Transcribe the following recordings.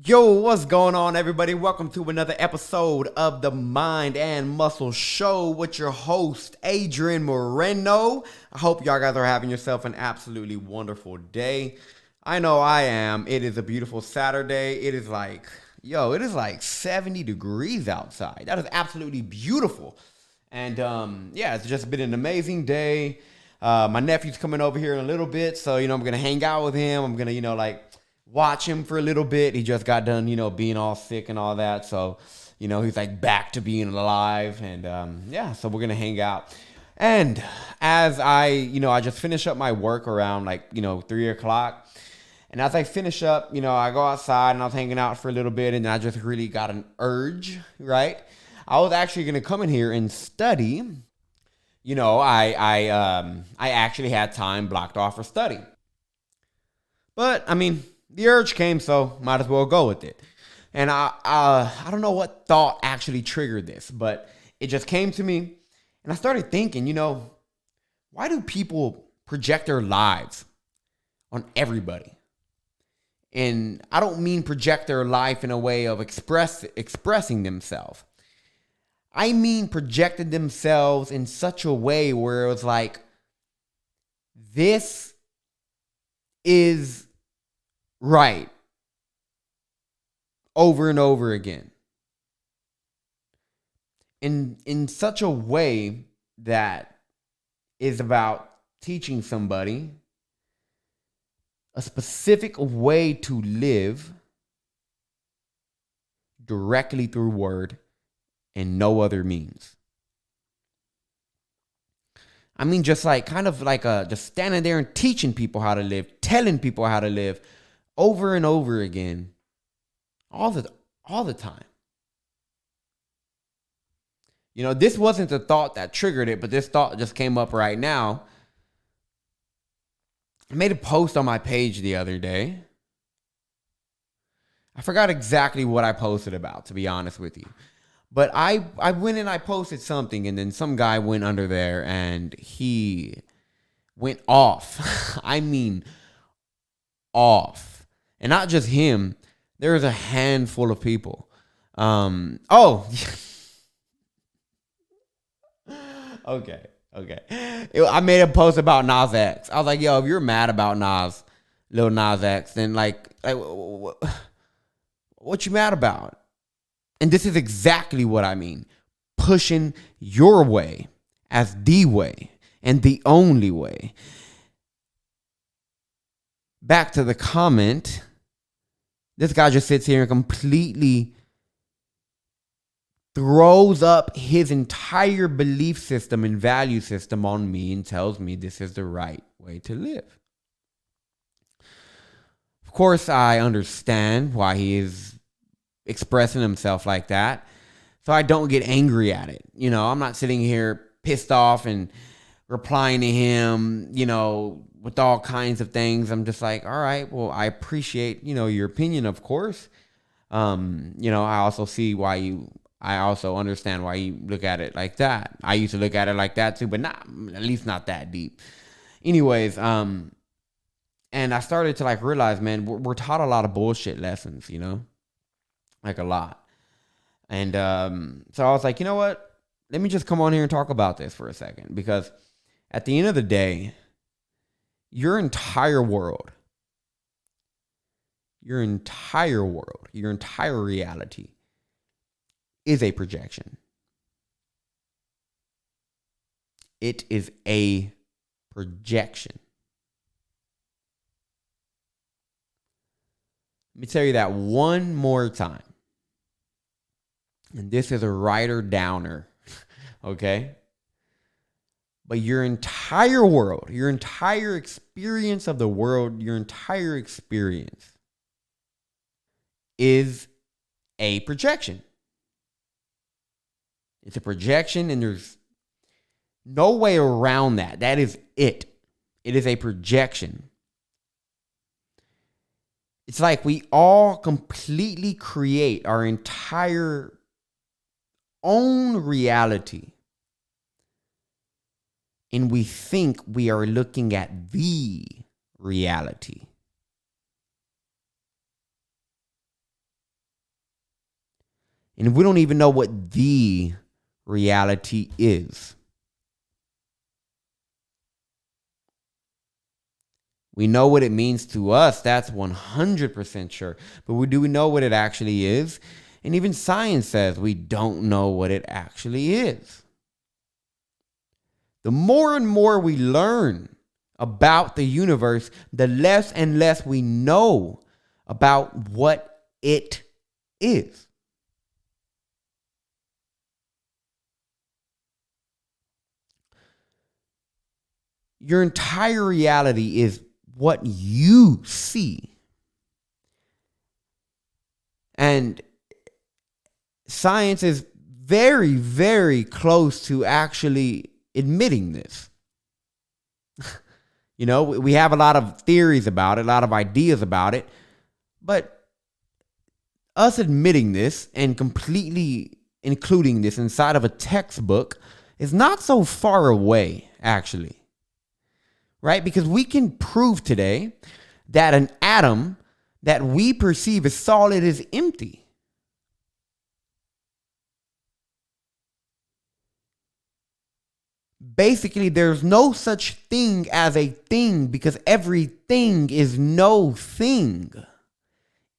Yo, what's going on, everybody? Welcome to another episode of the Mind and Muscle Show with your host, Adrian Moreno. I hope y'all guys are having yourself an absolutely wonderful day. I know I am. It is a beautiful Saturday. It is like 70 degrees outside. That is absolutely beautiful. And yeah, it's just been an amazing day. My nephew's coming over here in a little bit, so I'm gonna hang out with him. I'm gonna watch him for a little bit. He just got done being all sick and all that, so he's like back to being alive. And yeah, so we're gonna hang out. And as I just finish up my work around 3 o'clock. And as I finish up, I go outside and I was hanging out for a little bit, and I just really got an urge, right? I was actually gonna come in here and study. I actually had time blocked off for study. But I mean, the urge came, so might as well go with it. And I don't know what thought actually triggered this, but it just came to me, and I started thinking, why do people project their lives on everybody? And I don't mean project their life in a way of expressing themselves. I mean projected themselves in such a way where it was like, this is right, over and over again. In such a way that is about teaching somebody a specific way to live directly through word and no other means. I mean, just like kind of like just standing there and teaching people how to live, telling people how to live over and over again, all the time. This wasn't the thought that triggered it, but this thought just came up right now. I made a post on my page the other day. I forgot exactly what I posted about, to be honest with you. But I went and I posted something, and then some guy went under there and he went off. I mean, off. And not just him. There's a handful of people. Oh, okay. I made a post about Nas X. I was like, yo, if you're mad about Lil Nas X, then what you mad about? And this is exactly what I mean. Pushing your way as the way and the only way. Back to the comment. This guy just sits here and completely throws up his entire belief system and value system on me and tells me this is the right way to live. Of course, I understand why he is expressing himself like that, so I don't get angry at it. I'm not sitting here pissed off and replying to him, with all kinds of things. I'm just like, all right, well, I appreciate, your opinion, of course. I also understand why you look at it like that. I used to look at it like that too, but at least not that deep. Anyways, and I started to realize, man, we're taught a lot of bullshit lessons, like a lot. And so I was like, you know what? Let me just come on here and talk about this for a second, because at the end of the day, your entire world, your entire reality is a projection. It is a projection. Let me tell you that one more time. And this is a writer downer, okay? But your entire world, your entire experience of the world, your entire experience is a projection. It's a projection, and there's no way around that. That is it. It is a projection. It's like we all completely create our entire own reality, and we think we are looking at the reality. And we don't even know what the reality is. We know what it means to us. That's 100% sure. But do we know what it actually is? And even science says we don't know what it actually is. The more and more we learn about the universe, the less and less we know about what it is. Your entire reality is what you see. And science is very, very close to actually admitting this. You know, we have a lot of theories about it, a lot of ideas about it, but us admitting this and completely including this inside of a textbook is not so far away, actually. Right? Because we can prove today that an atom that we perceive as solid is empty. Basically, there's no such thing as a thing because everything is no thing.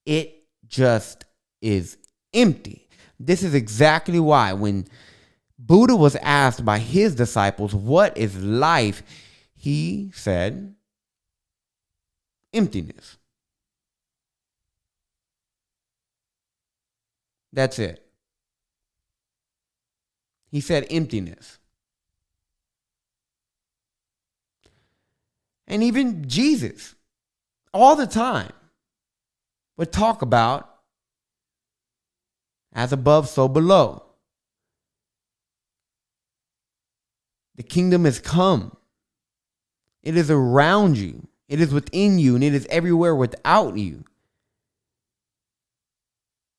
It just is empty. This is exactly why when Buddha was asked by his disciples, what is life? He said, emptiness. That's it. He said emptiness. And even Jesus, all the time, would talk about as above, so below. The kingdom has come. It is around you. It is within you, and it is everywhere without you.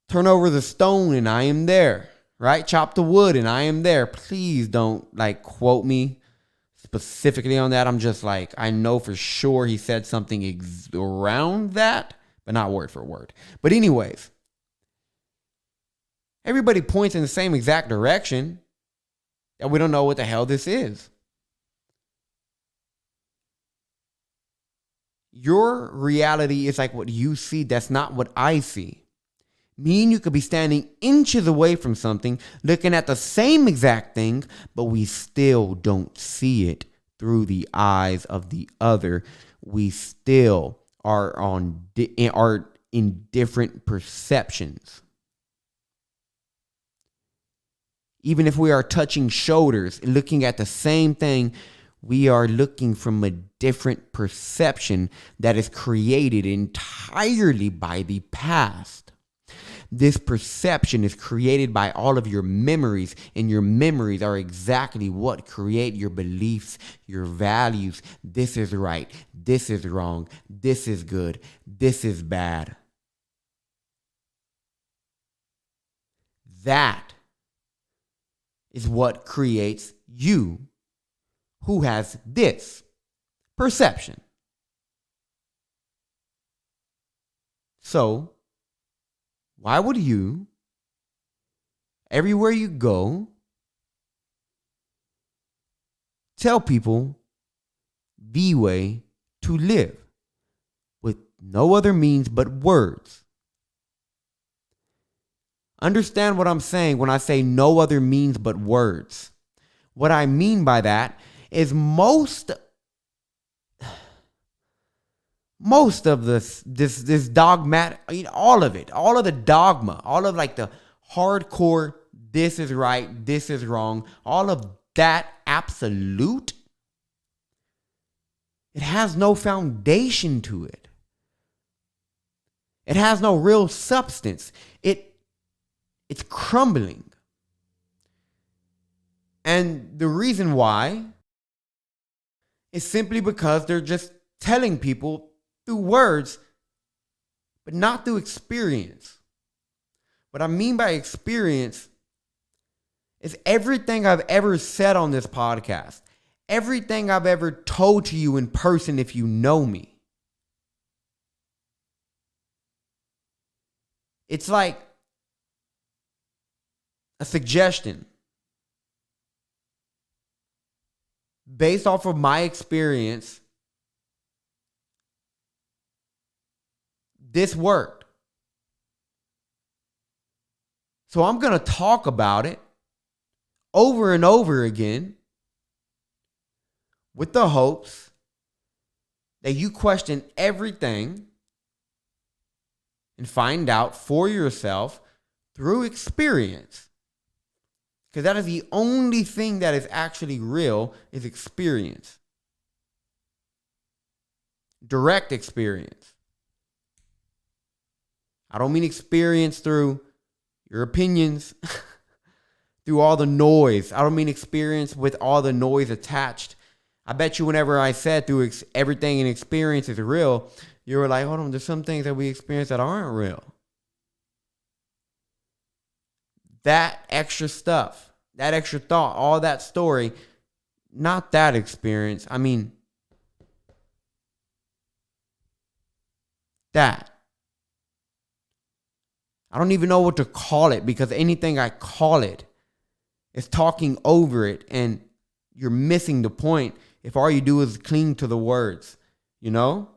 Turn over the stone, and I am there. Right? Chop the wood, and I am there. Please don't quote me specifically on that. I'm just I know for sure he said something around that, but not word for word. But anyways, everybody points in the same exact direction, and we don't know what the hell this is. Your reality is like what you see. That's not what I see. Me and you could be standing inches away from something, looking at the same exact thing, but we still don't see it through the eyes of the other. We still are in different perceptions. Even if we are touching shoulders, looking at the same thing, we are looking from a different perception that is created entirely by the past. This perception is created by all of your memories, and your memories are exactly what create your beliefs, your values. This is right. This is wrong. This is good. This is bad. That is what creates you, who has this perception. So, why would you, everywhere you go, tell people the way to live with no other means but words? Understand what I'm saying when I say no other means but words. What I mean by that is most of this dogmatic, all of it, all of the dogma, all of the hardcore, this is right, this is wrong, all of that absolute, it has no foundation to it. It has no real substance. It's crumbling. And the reason why is simply because they're just telling people through words, but not through experience. What I mean by experience is everything I've ever said on this podcast, everything I've ever told to you in person if you know me. It's like a suggestion. Based off of my experience, this worked. So I'm going to talk about it over and over again with the hopes that you question everything and find out for yourself through experience. Because that is the only thing that is actually real, is experience. Direct experience. I don't mean experience through your opinions, through all the noise. I don't mean experience with all the noise attached. I bet you whenever I said through everything in experience is real, you were like, hold on, there's some things that we experience that aren't real. That extra stuff, that extra thought, all that story, not that experience. I mean, that. I don't even know what to call it, because anything I call it is talking over it, and you're missing the point if all you do is cling to the words, you know?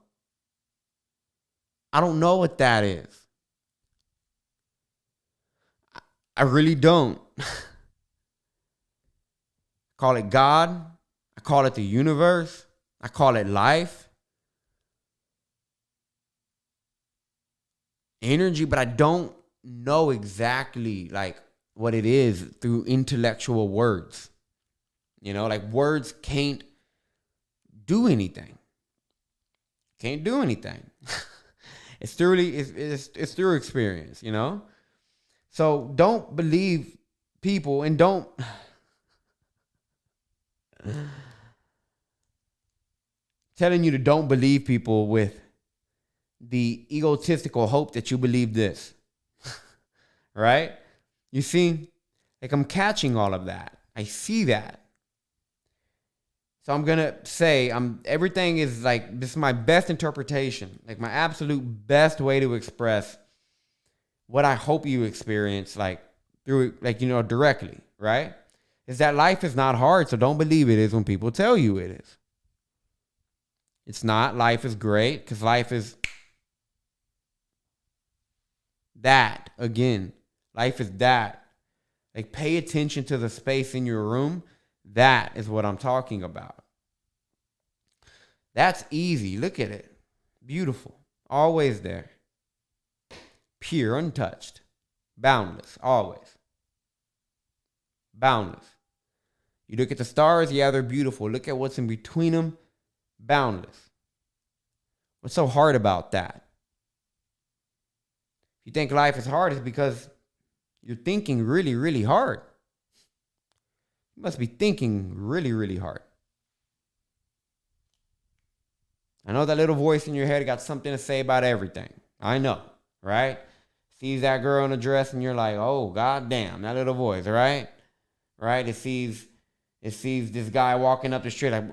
I don't know what that is. I really don't. Call it God. I call it the universe. I call it life. Energy, but I don't know exactly like what it is through intellectual words. You know, like words can't do anything. Can't do anything. It's through experience, you know? So don't believe people, and don't telling you to don't believe people with the egotistical hope that you believe this. Right? You see, like I'm catching all of that. I see that. So I'm going to say everything is like, this is my best interpretation, like my absolute best way to express what I hope you experience, like through, like, you know, directly, right? Is that life is not hard. So don't believe it is when people tell you it is. It's not. Life is great, because life is that. Again, life is that. Like, pay attention to the space in your room. That is what I'm talking about. That's easy. Look at it. Beautiful. Always there. Pure, untouched. Boundless. Always. Boundless. You look at the stars, yeah, they're beautiful. Look at what's in between them. Boundless. What's so hard about that? If you think life is hard, it's because you're thinking really, really hard. You must be thinking really, really hard. I know that little voice in your head got something to say about everything. I know, right? Sees that girl in a dress and you're like, oh, goddamn, that little voice, right? Right? It sees this guy walking up the street like,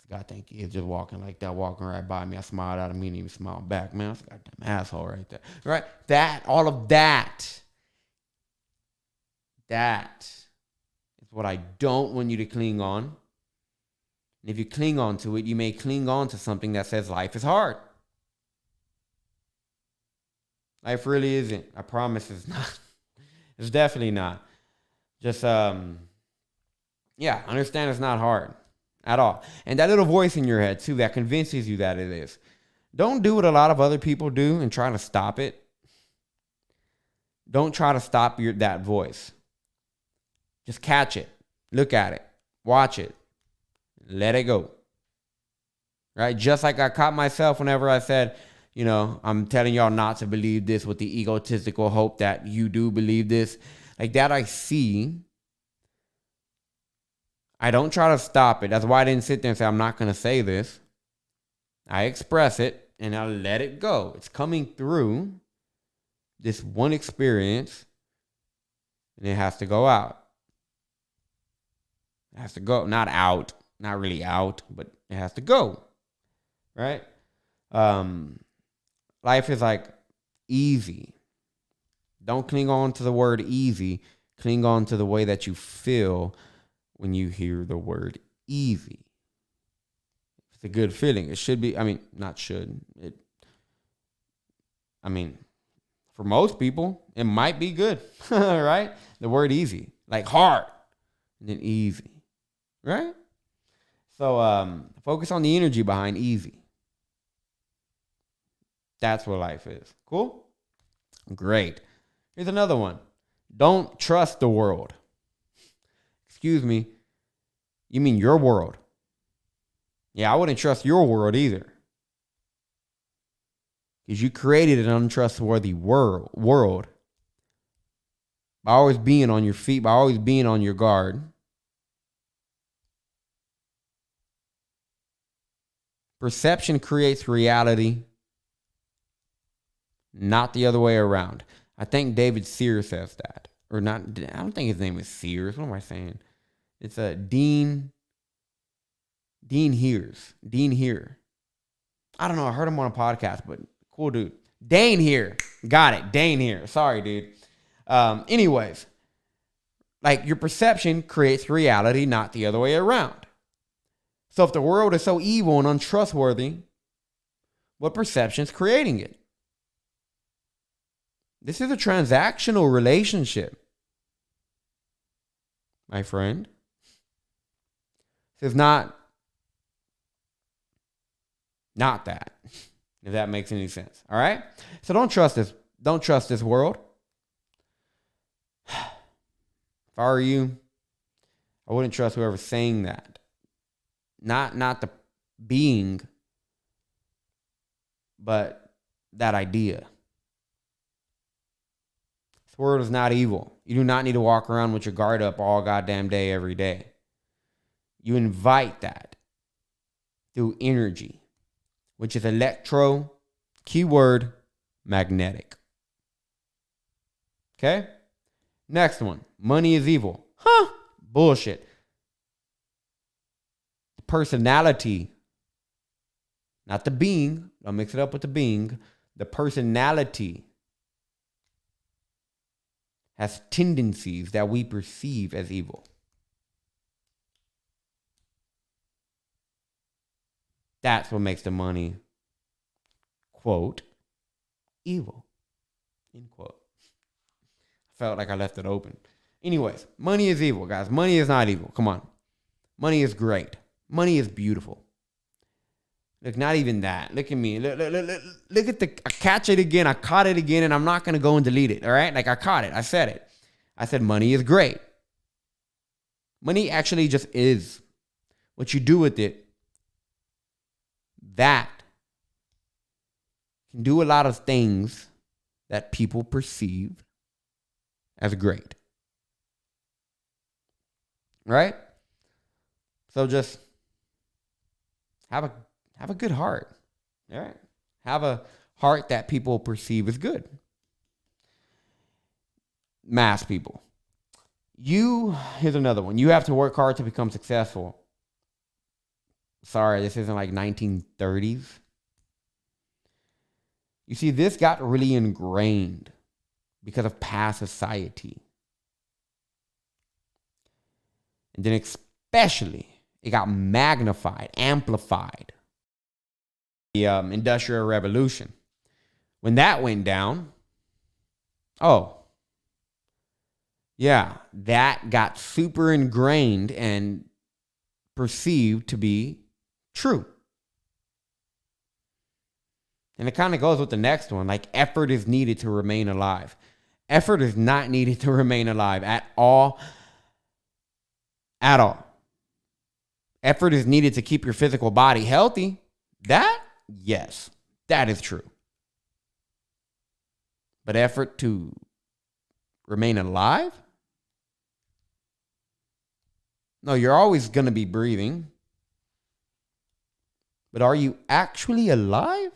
God, think he is just walking like that, walking right by me. I smiled at him, he didn't even smile back. Man, that's a goddamn asshole right there. Right? That, all of that. That is what I don't want you to cling on. And if you cling on to it, you may cling on to something that says life is hard. Life really isn't. I promise it's not. It's definitely not. Just, understand it's not hard at all. And that little voice in your head, too, that convinces you that it is. Don't do what a lot of other people do and try to stop it. Don't try to stop that voice. Just catch it. Look at it. Watch it. Let it go. Right? Just like I caught myself whenever I said, you know, I'm telling y'all not to believe this with the egotistical hope that you do believe this. Like that I see. I don't try to stop it. That's why I didn't sit there and say, I'm not going to say this. I express it and I let it go. It's coming through this one experience and it has to go out. It has to go. Not out. Not really out, but it has to go. Right? Life is like easy. Don't cling on to the word easy, Cling on to the way that you feel when you hear the word easy. It's a good feeling. It should be, not should. For most people, it might be good, right? The word easy, like hard, and then easy, right? So focus on the energy behind easy. That's what life is. Cool? Great. Here's another one. Don't trust the world. Excuse me. You mean your world? Yeah, I wouldn't trust your world either. Because you created an untrustworthy world by always being on your feet, by always being on your guard. Perception creates reality, not the other way around. I think David Sears says that. Or not, I don't think his name is Sears. What am I saying? It's a Dean Here. I don't know. I heard him on a podcast, but cool dude. Dane here. Got it. Dane here. Sorry, dude. Anyways, like your perception creates reality, not the other way around. So if the world is so evil and untrustworthy, what perception is creating it? This is a transactional relationship, my friend. This is not that, if that makes any sense. All right? So don't trust this. Don't trust this world. If I were you, I wouldn't trust whoever's saying that. Not the being, but that idea. This world is not evil. You do not need to walk around with your guard up all goddamn day, every day. You invite that through energy, which is keyword, magnetic. Okay? Next one. Money is evil. Huh? Bullshit. Personality, not the being. Don't mix it up with the being. The personality has tendencies that we perceive as evil. That's what makes the money, quote, evil, end quote. I felt like I left it open. Anyways, money is evil, guys. Money is not evil. Come on. Money is great. Money is beautiful. Look, not even that. Look at me. Look at I catch it again. I caught it again, and I'm not going to go and delete it, all right? Like, I caught it. I said it. I said money is great. Money actually just is. What you do with it, that can do a lot of things that people perceive as great. Right? So just have a good heart. All right? Have a heart that people perceive as good. Mass people. Here's another one. You have to work hard to become successful. Sorry, this isn't like 1930s. You see, this got really ingrained because of past society. And then especially, it got magnified, amplified. The Industrial Revolution. When that went down, that got super ingrained and perceived to be true. And it kind of goes with the next one, like effort is needed to remain alive. Effort is not needed to remain alive at all. At all. Effort is needed to keep your physical body healthy. Yes, that is true. But effort to remain alive? No, you're always going to be breathing. But are you actually alive?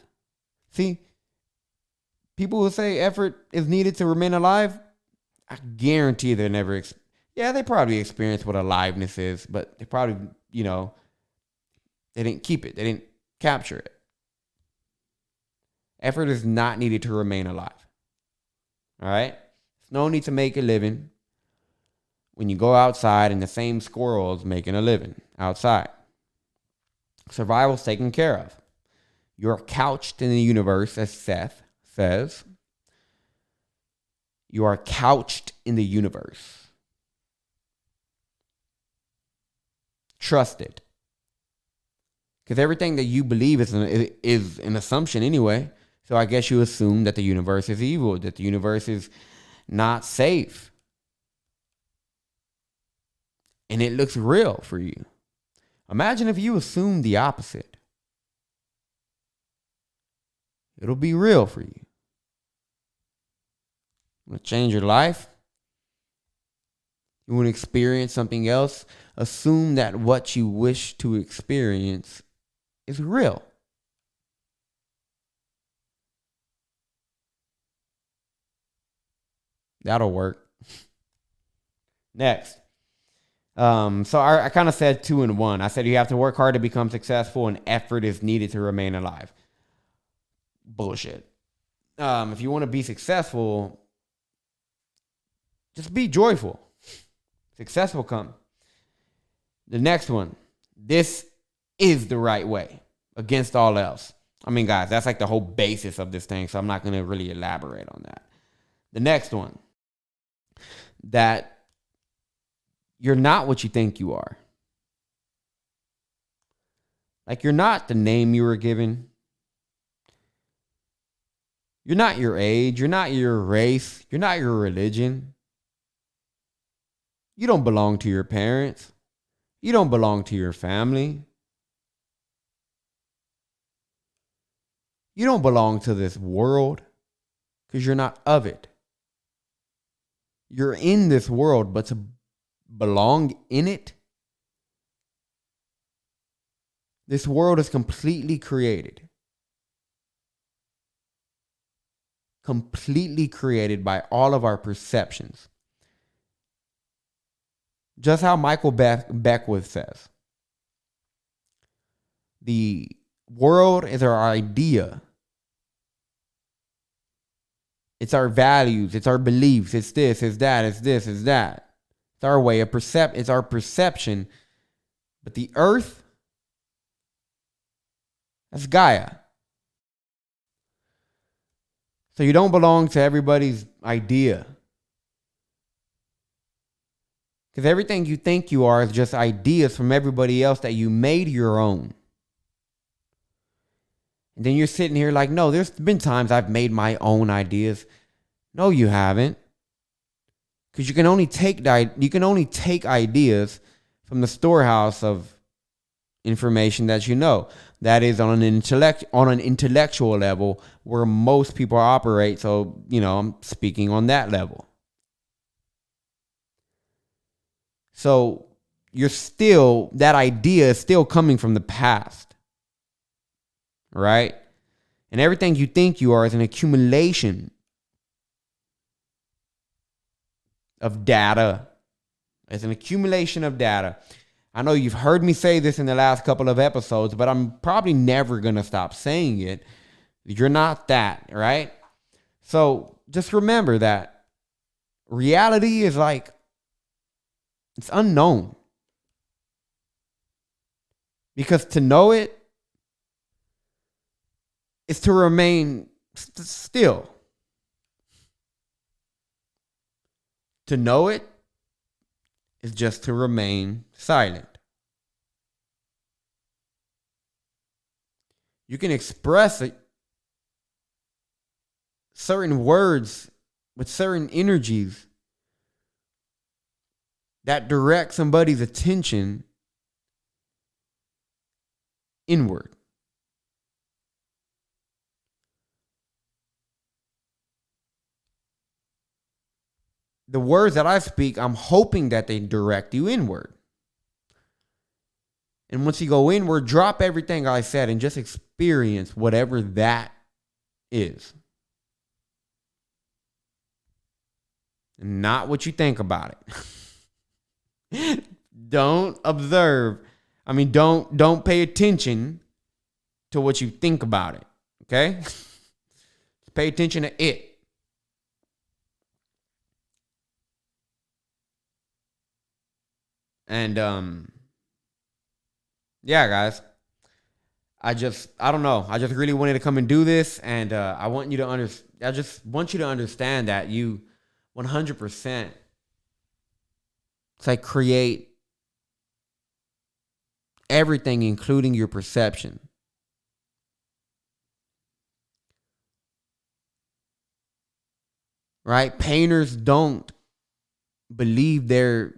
See, people who say effort is needed to remain alive, I guarantee they never, they probably experience what aliveness is, but they probably, they didn't keep it. They didn't capture it. Effort is not needed to remain alive. All right? There's no need to make a living. when you go outside and the same squirrel is making a living outside. Survival's taken care of. You're couched in the universe, as Seth says. You are couched in the universe. Trust it. Because everything that you believe is an assumption anyway. So I guess you assume that the universe is evil, that the universe is not safe. And it looks real for you. Imagine if you assume the opposite. It'll be real for you. You want to change your life? You want to experience something else? Assume that what you wish to experience is real. That'll work. Next. So I kind of said 2 in 1. I said you have to work hard to become successful and effort is needed to remain alive. Bullshit. If you want to be successful, just be joyful. Success will come. The next one. This is the right way against all else. I mean, guys, that's like the whole basis of this thing, so I'm not going to really elaborate on that. The next one. That you're not what you think you are. Like, you're not the name you were given. You're not your age. You're not your race. You're not your religion. You don't belong to your parents. You don't belong to your family. You don't belong to this world because you're not of it. You're in this world, but to belong in it, this world is completely created. Completely created by all of our perceptions. Just how Michael Beckwith says. The world is our idea. It's our values. It's our beliefs. It's this, it's that, it's this, it's that. It's our way of it's our perception. But the earth, that's Gaia. So you don't belong to everybody's idea. Because everything you think you are is just ideas from everybody else that you made your own. And then you're sitting here like, no, there's been times I've made my own ideas. No, you haven't. Because you can only take ideas from the storehouse of information that you know. That is on an intellectual level where most people operate. So, I'm speaking on that level. So that idea is still coming from the past. Right? And everything you think you are is an accumulation of data. It's an accumulation of data. I know you've heard me say this in the last couple of episodes, but I'm probably never going to stop saying it. You're not that, right? So just remember that reality is it's unknown. Because to know it is to remain still. To know it is just to remain silent. You can express certain words with certain energies that direct somebody's attention inward. The words that I speak, I'm hoping that they direct you inward. And once you go inward, drop everything I said and just experience whatever that is. Not what you think about it. Don't observe. Don't pay attention to what you think about it. Okay? Pay attention to it. And yeah, guys. I don't know. I just really wanted to come and do this, and I just want you to understand that you 100%, it's like, create everything, including your perception. Right? Painters don't believe if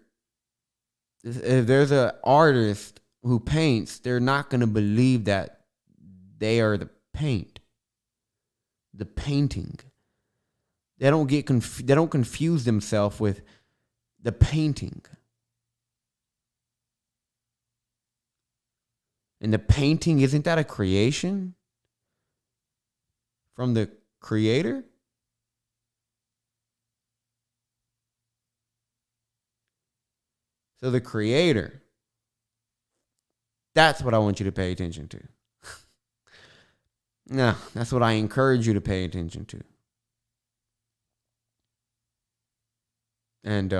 there's an artist who paints, they're not going to believe that they are the painting. They don't they don't confuse themselves with the painting. And the painting, isn't that a creation from the creator? So the creator, that's what I want you to pay attention to. No, that's what I encourage you to pay attention to. And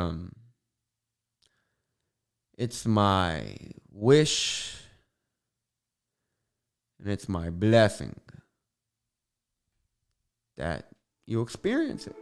it's my wish and it's my blessing that you experience it.